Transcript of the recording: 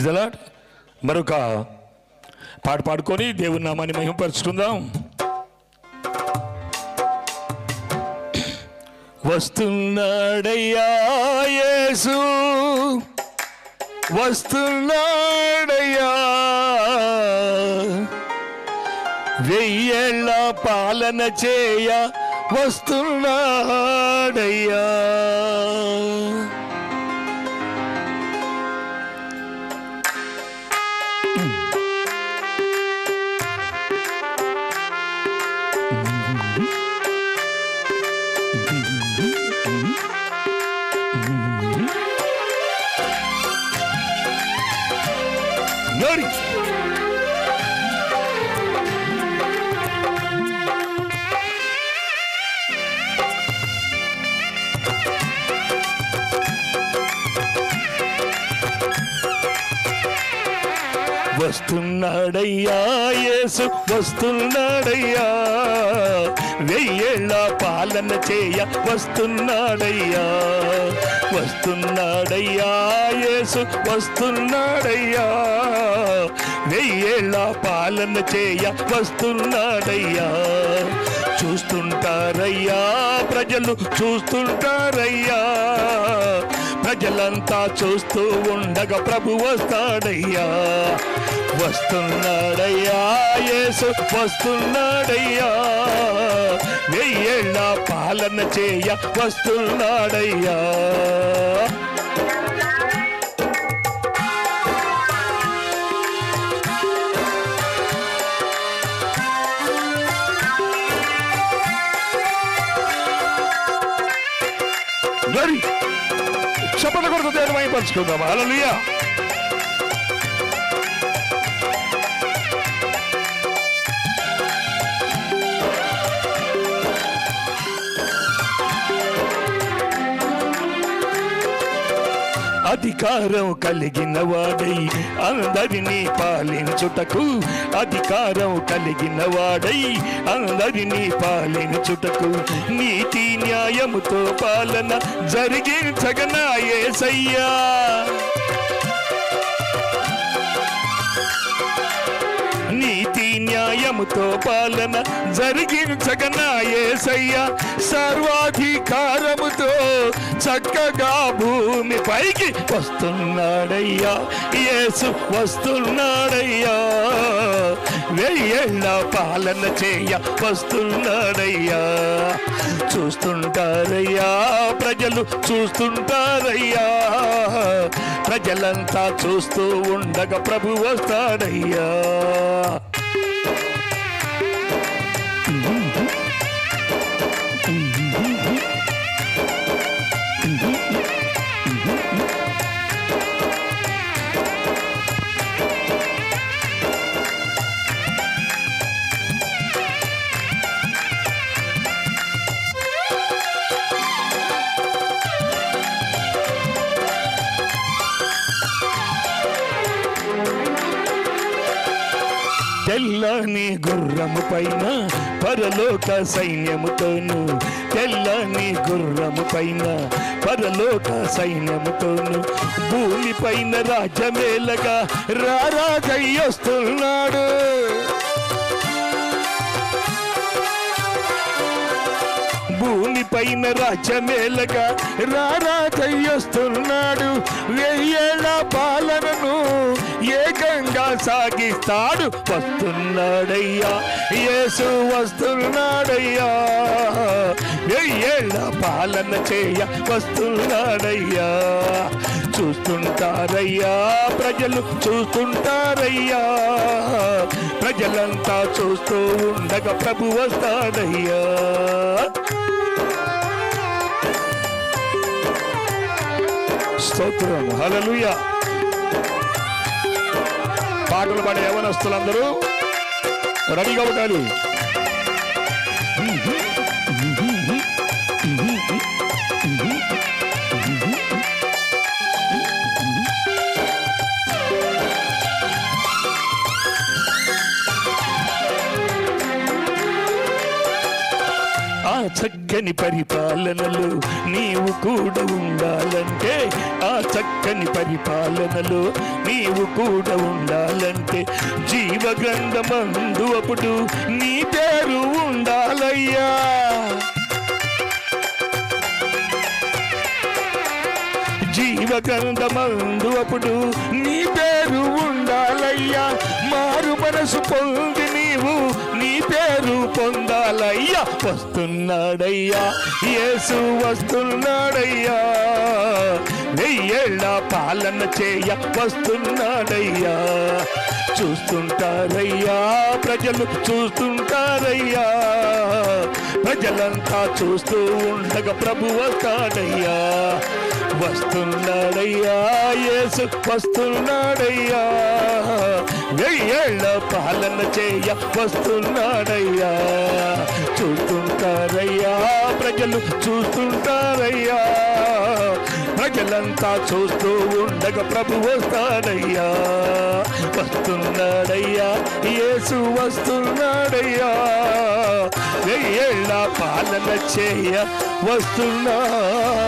మరొక పాట పాడుకొని దేవుని నామాన్ని మహిమపరుచుకుందాం. వస్తున్నాడయ్యా యేసు, వస్తున్నాడయ్యా, వెయ్యేళ్ళ పాలన చేయ వస్తున్నాడయ్యా. వస్తున్నాడయ్యా యేసు, వస్తున్నాడయ్యా, వెయ్యేళ్ళ పాలన చేయ వస్తున్నాడయ్యా. వస్తున్నాడయ్యా యేసు, వస్తున్నాడయ్యా, వెయ్యేళ్ళ పాలన చేయ వస్తున్నాడయ్యా. చూస్తుంటారయ్యా ప్రజలు, చూస్తుంటారయ్యా, ప్రజలంతా చూస్తూ ఉండగా ప్రభు వస్తాడయ్యా. వస్తున్నాడయ్యా యేసు, వస్తున్నాడయ్యా, వెయ్యేళ్ళ పాలన చేయ వస్తున్నాడయ్యా. చప్పట్లు కొడుతూ దేవుని మహిమపరుచుకుందాం. హల్లెలూయా. అధికారం కలిగిన వాడై అందరినీ పాలించుటకు, అధికారం కలిగిన వాడై అందరినీ పాలించుటకు, నీతి న్యాయముతో పాలన జరిగించగనా యేసయ్యా. నీతి న్యాయముతో పాలన జరిగించగనా యేసయ్యా. సర్వాధికారముతో చక్కగా భూమి పైకి వస్తున్నాడయ్యా యేసు, వస్తున్నాడయ్యా, వెయ్యేళ్ళ పాలన చేయ వస్తున్నాడయ్యా. చూస్తుంటారయ్యా ప్రజలు, చూస్తుంటారయ్యా, ప్రజలంతా చూస్తూ ఉండగా ప్రభు వస్తాడయ్యా. తెల్లని గుర్రము పైన పరలోక సైన్యముతోను, తెల్లని గుర్రము పైన పరలోక సైన్యముతోను, భూమి పైన రాజ్యమేలగా రారాజయ్యొస్తున్నాడు. భూమి పైన రాజ్యమేలగా రారాజయ్యొస్తున్నాడు. వెయ్యేళ్ళ పాలనను ఏకంగా సాగిస్తాడు. వస్తున్నాడయ్యా యేసు, వస్తున్నాడయ్యా, వెయ్యేళ్ళ పాలన చేయ వస్తున్నాడయ్యా. చూస్తుంటారయ్యా ప్రజలు, చూస్తుంటారయ్యా, ప్రజలంతా చూస్తూ ఉండగా ప్రభు వస్తాడయ్యా. స్తోత్రం. హల్లెలూయా. పాటలు పాడే యవనస్తులందరూ రెడీగా ఉండాలి. చక్కని పరిపాలనలో నీవు కూడా ఉండాలంటే, ఆ చక్కని పరిపాలనలో నీవు కూడా ఉండాలంటే, జీవగ్రంథమందు అప్పుడు నీ పేరు ఉండాలయ్యా. జీవగ్రంథమందు అప్పుడు నీ పేరు ఉండాలయ్యా. మారు మనసు పొంది నీవు నీ పేరు పొందాలయ్యా. వస్తున్నాడయ్యా యేసు వస్తున్నాడయ్యా, 1000 ఏళ్ల పాలన చేయ వస్తున్నాడయ్యా. చూస్తుంటారయ్యా ప్రజలు, చూస్తుంటారయ్యా, ప్రజలంతా చూస్తూ ఉండగా ప్రభు వస్తాడయ్యా. వస్తున్నాడయ్యా యేసు వస్తున్నాడయ్యా, 1000 ఏళ్ల పాలన చేయ వస్తున్నాడయ్యా. చూస్తుంటారయ్యా ప్రజలు, చూస్తుంటారయ్యా, ప్రజలంతా చూస్తూ ఉండగా ప్రభు వస్తాడయ్యా. వస్తున్నాడయ్యా యేసు వస్తున్నాడయ్యా, 1000 ఏళ్ల పాలన చేయ వస్తున్నాడయ్యా.